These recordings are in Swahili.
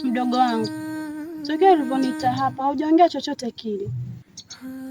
Mdogo wangu, tokea ulivyoniita hapa haujaongea chochote kile.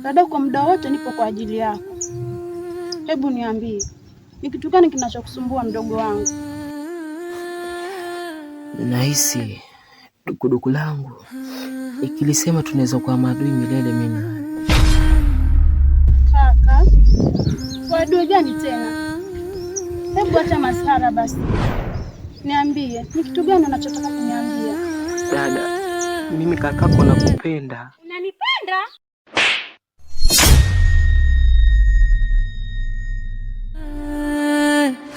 Dada, kwa muda wote nipo kwa ajili yako. Hebu niambie, ni kitu gani kinachokusumbua mdogo wangu? Nahisi dukuduku langu ikilisema tunaweza kuwa maadui milele mimi nawe. Kaka, maadui gani tena? Hebu acha masihara basi. Niambie, ni kitu gani unachotaka kuniambia? Dada, mimi kakako nakupenda. Unanipenda?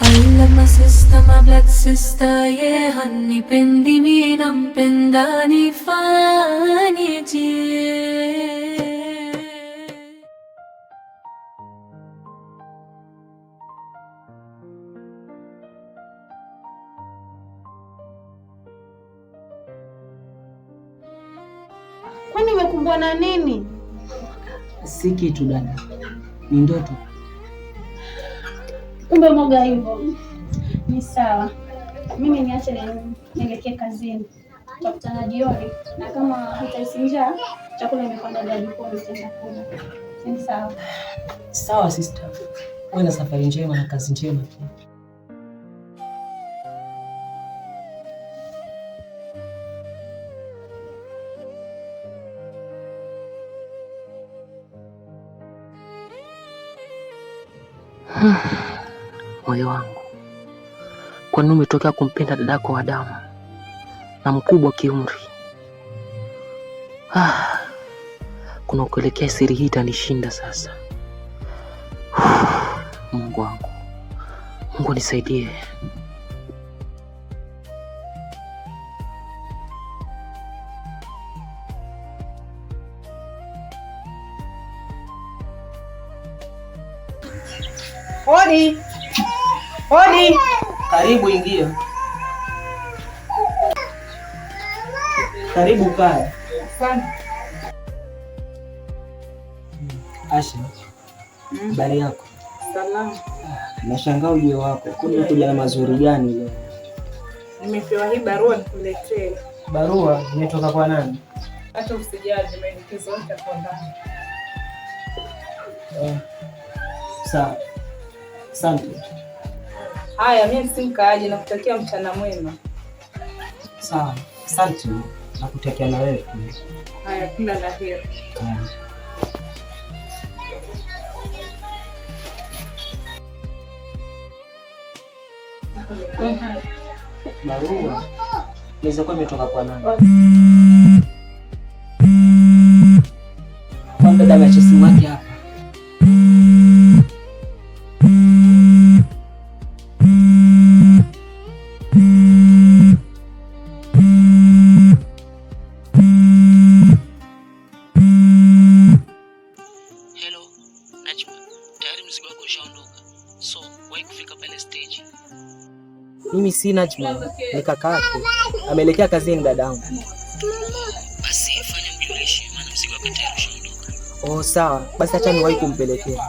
I love my sister, my blood sister, yeah, hanipendi mimi nampenda, nifanyeje? Kwani umekumbwa na nini? Si kitu dada, ni ndoto. Kumbe moga hivyo. Ni sawa. Mimi niache nielekee kazini. Tutakutana jioni, na kama hutahisi njaa, chakula imepanda gari kwa nitaenda kula. Ni sawa. Sawa sister. Uwe na safari njema na kazi njema. Moyo wangu, kwa nini umetokea kumpenda dadako wa damu na mkubwa kiumri? Kuna kuelekea siri hii itanishinda sasa. Mungu wangu, Mungu nisaidie. Hodi. Hodi. Karibu, ingia. Karibu kaa. Asante. Asha, habari yako? Salama. Nashangaa ujio wako. Kuja na mazuri gani leo? Nimepewa hii barua nikuletee. Barua imetoka kwa nani? Hata usijali, maelekezo yote yako ndani. Sawa. Asante. Haya, mimi simkaaje, nakutakia mchana mwema. Sawa. Asante. Nakutakia na wewe. Haya, kila la heri. Barua inaweza kuwa imetoka kwa nani? Kwa dada ameacha simu yake hapa. Hello, Najma. Tayari mzigo wako ushaondoka. So, wahi kufika pale stage. Mimi si Najma, ni kaka yake. Ameelekea kazini dadangu. Basi fanya mjulishe, maana mzigo wako tayari ushaondoka. Oh, sawa. Basi acha niwahi kumpelekea.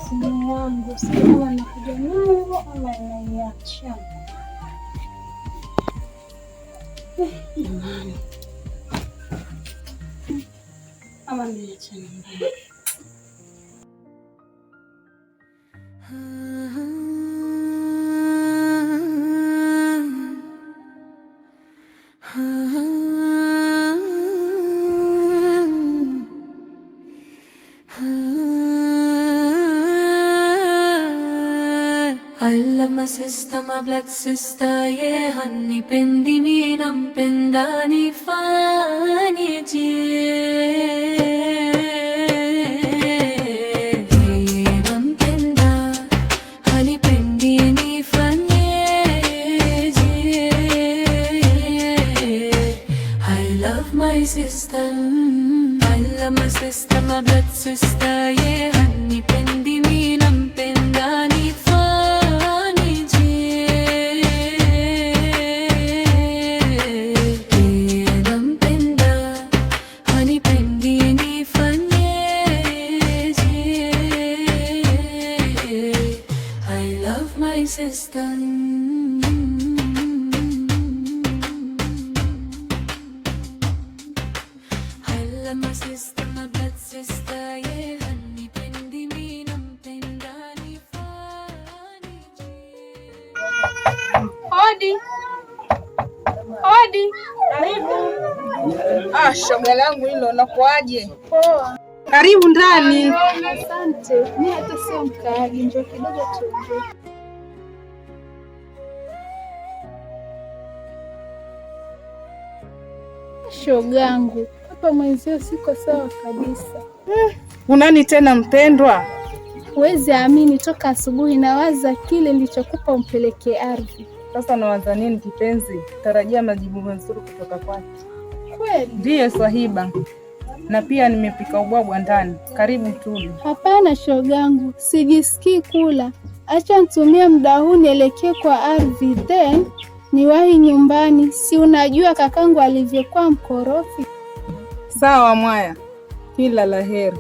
Simu yangu sijui anakuja nayo ama anaiacha. Jamani, ama niacha nyumbani. I love my sister, my black sister, yeah, hanipendi mimi nampenda nifanyeje? Nampenda hanipendi nifanyeje? I love my sister, I love my sister, my black sister, yeah, hanipendi mimi nampenda nifanyeje? Nampenda hanipendi nifanyeje? I love my sister. I love my sister, my blood sister, yeah, hanipendi mimi nampenda nifanyeje? Hodi. Hodi. Karibu. Shoga langu hilo nakuaje? Poa. Karibu ndani. Asante. Mimi hata sio mkaaji, njoo kidogo tu. Shogangu, hapa mwenzio siko sawa kabisa. Unani tena mpendwa? Huwezi amini, toka asubuhi nawaza kile nilichokupa umpelekee ardhi. Sasa nawaza nini kipenzi? Tarajia majibu mazuri kutoka kwake. Kweli? Ndiyo Swahiba. Na pia nimepika ubwabwa ndani. Karibu tule. Hapana shogangu, sijisikii kula. Acha nitumie muda huu nielekee kwa ardhi, then niwahi nyumbani. Si unajua kakangu alivyokuwa mkorofi. Sawa mwaya. Kila la heri.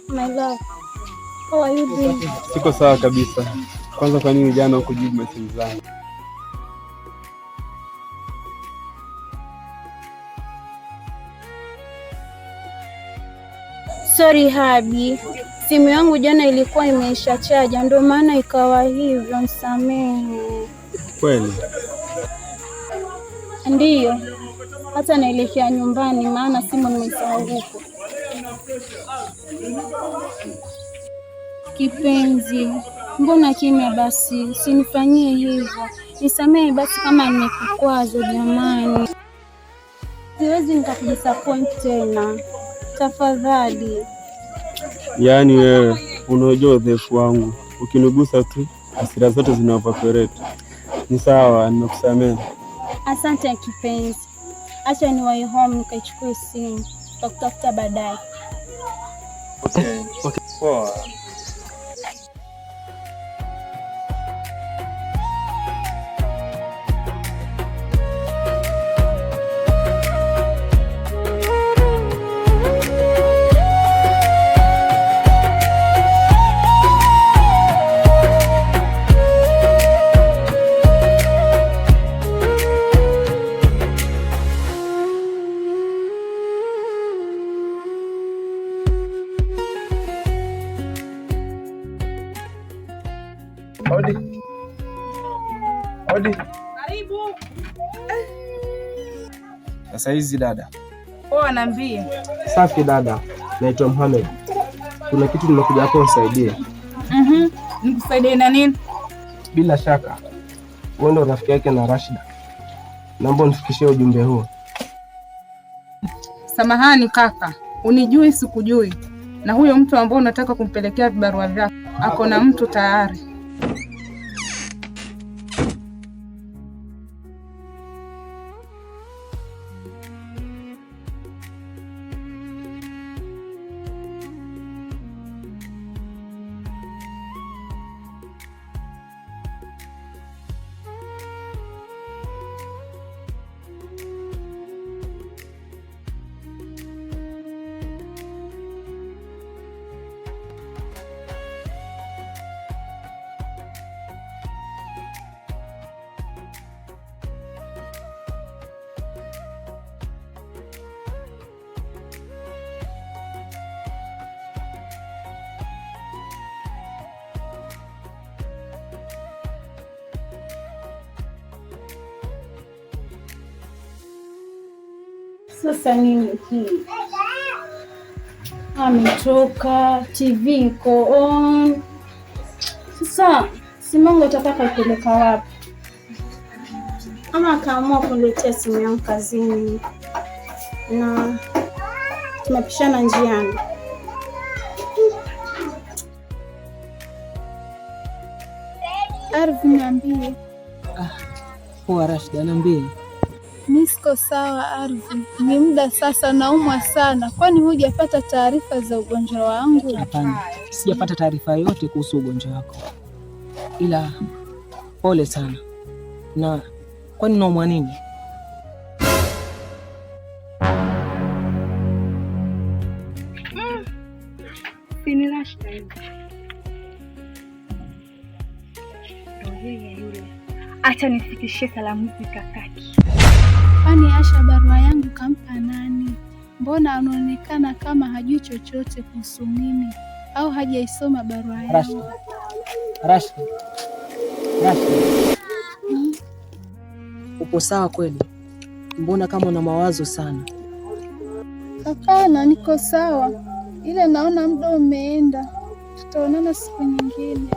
My love, how are you doing? Siko sawa kabisa. Kwanza kwa nini jana hukujibu message zangu? Sorry Habi, simu yangu jana ilikuwa imeisha chaja, ndio maana ikawa hivyo, msamehe. Kweli? Ndiyo, hata naelekea nyumbani maana simu nimesahau huko. Kipenzi, mbona kimya basi? Usinifanyie hivyo. Nisamehe basi kama nimekukwaza jamani. Siwezi nikakudisappoint tena. Tafadhali. Yaani wewe unajua udhaifu wangu. Ukinigusa tu hasira zote zinaevaporate. Ni sawa, nimekusamehe. Asante kipenzi. Acha niwahi home nikaichukue simu. Tutakutafuta baadaye. Okay. Poa. Hodi. Hodi. Karibu. Sasa hizi dada. Poa, niambie. Safi dada. Naitwa Mohamed. Kuna kitu nimekuja hapo unisaidie. Nikusaidie na nini? Bila shaka. Wewe ndo rafiki yake na Rashida. Naomba unifikishie ujumbe huu. Samahani kaka, unijui sikujui. Na huyo mtu ambaye unataka kumpelekea vibarua vyako ako na mtu tayari. Sasa nini hii? Ametoka, TV iko on. Sasa simu yangu atataka ipeleka wapi? Ama akaamua kuniletea simu yangu kazini na tunapishana njiani. Arvi, niambie. Poa Rashida, niambie. Mimi siko sawa Arvi, ni muda sasa naumwa sana. Kwani hujapata taarifa za ugonjwa wangu? Hapana, sijapata taarifa yoyote kuhusu ugonjwa wako, ila pole sana. Na kwani unaumwa nini? Sini Rashida yule. Acha nifikishie salamu kakaki. Kwani Asha barua yangu kampa nani? Mbona anaonekana kama hajui chochote kuhusu mimi au hajaisoma barua yangu? Rashida. Upo sawa kweli? Mbona kama una mawazo sana? Hapana, niko sawa. Ile naona muda umeenda. Tutaonana siku nyingine.